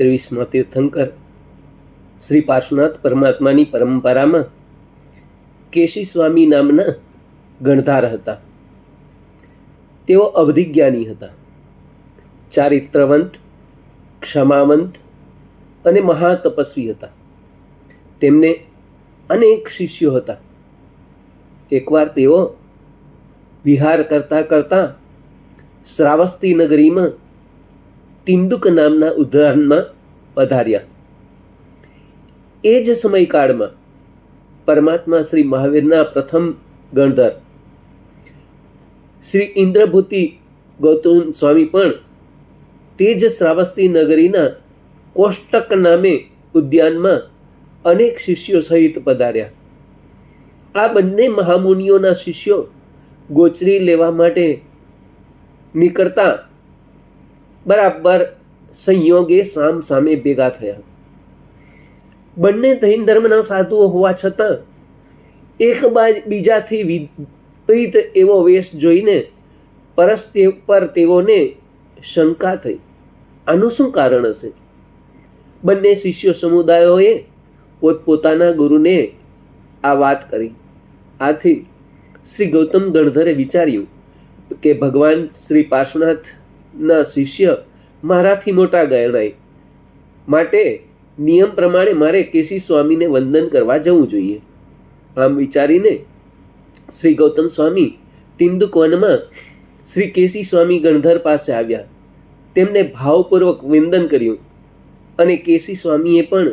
23મા તીર્થંકર શ્રી પાર્શ્વનાથ પરમાત્માની પરંપરામાં કેશી સ્વામી નામના ગણધાર હતા. તેઓ અવધિજ્ઞાની હતા. ચારિત્રવંત, ક્ષમાવંત અને મહાતપસ્વી હતા. તેમને અનેક શિષ્યો હતા. એકવાર તેઓ વિહાર કરતા કરતા શ્રાવસ્તી નગરીમાં તિંદુક નામના ઉદ્યાનમાં પધાર્યા. એ જ સમયકાળમાં પરમાત્મા શ્રી મહાવીરના પ્રથમ ગણધર શ્રી ઇન્દ્રભૂતિ ગૌતમ સ્વામી પણ તે જ શ્રાવસ્તી નગરીના કોષ્ટક નામે ઉદ્યાનમાં અનેક શિષ્યો સહિત પધાર્યા. આ બંને મહામુનિઓના શિષ્યો ગોચરી લેવા માટે નીકળતા બરાબર સંયોગે સામ સામે ભેગા થયા. બંને જૈન ધર્મના સાધુઓ હોવા છતાં એક બીજાથી વિપરીત એવો વેશ જોઈને પરસ્પર તેઓને શંકા થઈ. આનું શું કારણ હશે? બંને શિષ્ય સમુદાયોએ પોતપોતાના ગુરુને આ વાત કરી. આથી શ્રી ગૌતમ ગણધરે વિચાર્યું કે ભગવાન શ્રી પાર્શ્વનાથના શિષ્ય મારાથી મોટા ગણાય, માટે નિયમ પ્રમાણે મારે કેશી સ્વામીને વંદન કરવા જવું જોઈએ. આમ વિચારીને શ્રી ગૌતમ સ્વામી તિંદુક વનમાં શ્રી કેશી સ્વામી ગણધર પાસે આવ્યા. તેમને ભાવપૂર્વક વંદન કર્યું અને કેશી સ્વામીએ પણ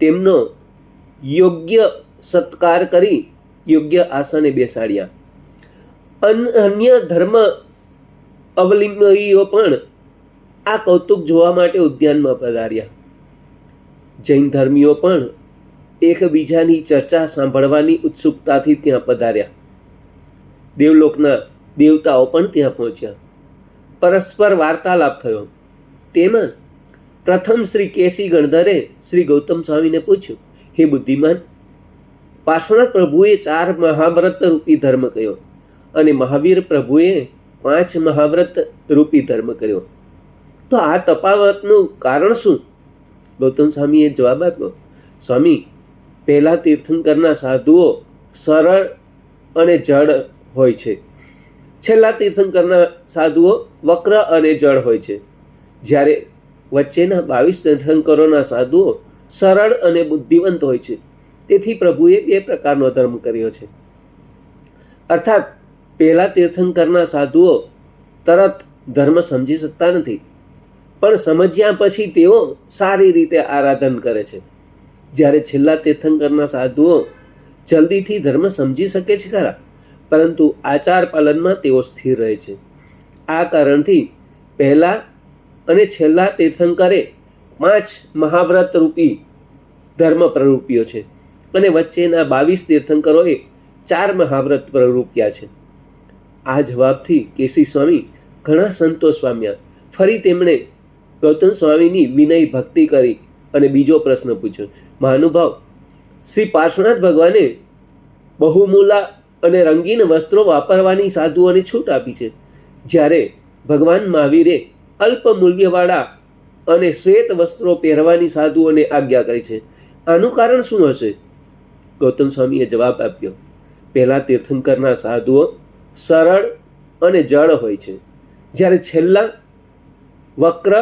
તેમનો યોગ્ય સત્કાર કરી યોગ્ય આસને બેસાડ્યા. અન્ય ધર્મ અવલંબીઓ પણ આ કૌતુક જોવા માટે ઉદ્યાનમાં પધાર્યા. જૈન ધર્મીઓ પણ એકબીજાની ચર્ચા સાંભળવાની ઉત્સુકતાથી ત્યાં પધાર્યા. દેવલોકના દેવતાઓ પણ ત્યાં પહોંચ્યા. પરસ્પર વાર્તાલાપ થયો. તેમાં પ્રથમ શ્રી કેશી ગણધરે શ્રી ગૌતમ સ્વામીને પૂછ્યું, હે બુદ્ધિમાન, પાર્શ્વનાથ પ્રભુએ 4 મહાવ્રત રૂપી ધર્મ કર્યો અને મહાવીર પ્રભુએ 5 મહાવ્રત રૂપી ધર્મ કર્યો. તો આ તફાવતનું કારણ શું? ગૌતમ સ્વામીએ જવાબ આપ્યો, સ્વામી, પહેલા તીર્થંકરના સાધુઓ સરળ અને જડ હોય છે. છેલ્લા તીર્થંકરના સાધુઓ વક્ર અને જડ હોય છે. જ્યારે વચ્ચેના 22 તીર્થંકરોના સાધુઓ સરળ અને બુદ્ધિવંત હોય છે. તેથી પ્રભુએ 2 પ્રકારનો ધર્મ કર્યો છે. અર્થાત પહેલા તીર્થંકરના સાધુઓ તરત ધર્મ સમજી શકતા નથી, પણ સમજ્યા પછી તેઓ સારી રીતે આરાધન કરે છે. જ્યારે છેલ્લા તીર્થંકરના સાધુઓ જલ્દીથી ધર્મ સમજી શકે છે ખરા, પરંતુ આચાર પાલનમાં તેઓ સ્થિર રહે છે. આ કારણથી પહેલા અને છેલ્લા તીર્થંકરે 5 મહાવ્રત રૂપી ધર્મ પ્રરૂપ્યો છે અને વચ્ચેના 22 તીર્થંકરોએ 4 મહાવ્રત પ્રરૂપ્યા છે. આ જવાબથી કેશી સ્વામી ઘણા સંતોષ પામ્યા. ફરી તેમણે ગૌતમ સ્વામીની વિનય ભક્તિ કરી અને બીજો પ્રશ્ન પૂછ્યો, મહાનુભાવ, શ્રી પાર્શ્વનાથ ભગવાને બહુમૂલા અને રંગીન વસ્ત્રો વાપરવાની સાધુઓને છૂટ આપી છે, જ્યારે ભગવાન મહાવીરે અલ્પ મૂલ્યવાળા અને શ્વેત વસ્ત્રો પહેરવાની સાધુઓને આજ્ઞા કરી છે. આનું કારણ શું હશે? ગૌતમ સ્વામીએ જવાબ આપ્યો, પહેલા તીર્થંકરના સાધુઓ સરળ અને જડ હોય છે, જ્યારે છેલ્લા વક્ર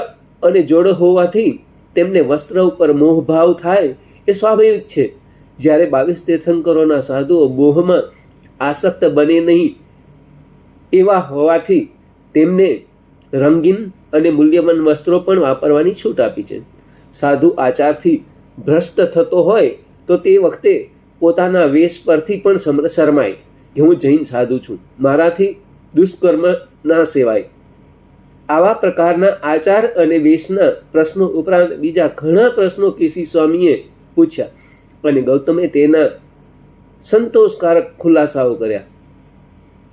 અને જોડ હોવાથી તેમને વસ્ત્ર ઉપર મોહભાવ થાય એ સ્વાભાવિક છે. જ્યારે 22 તીર્થંકરોના સાધુઓ મોહમાં આસક્ત બને નહીં એવા હોવાથી તેમને રંગીન અને મૂલ્યવાન વસ્ત્રો પણ વાપરવાની છૂટ આપી છે. સાધુ આચારથી ભ્રષ્ટ થતો હોય તો તે વખતે પોતાના વેશ પરથી પણ શરમાય કે હું જૈન સાધુ છું, મારાથી દુષ્કર્મ ના સેવાય. આવા પ્રકારના આચાર અને વેશના પ્રશ્નો ઉપરાંત બીજા ઘણા પ્રશ્નો કેશી સ્વામીએ પૂછ્યા અને ગૌતમે તેના સંતોષકારક ખુલાસાઓ કર્યા.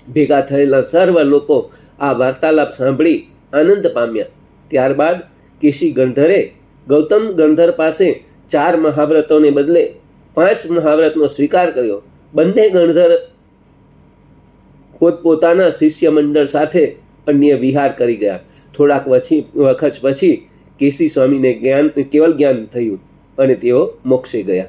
ભેગા થયેલા સર્વ લોકો આ વાર્તાલાપ સાંભળી આનંદ પામ્યા. ત્યારબાદ કેશી ગણધરે ગૌતમ ગણધર પાસે 4 મહાવ્રતોને બદલે 5 મહાવ્રતનો સ્વીકાર કર્યો. બંને ગણધર પોતપોતાના શિષ્ય મંડળ સાથે અન્ય વિહાર કરી ગયા. થોડાક વખત પછી કેસી સ્વામીને કેવલ જ્ઞાન થયું અને તેઓ મોક્ષે ગયા.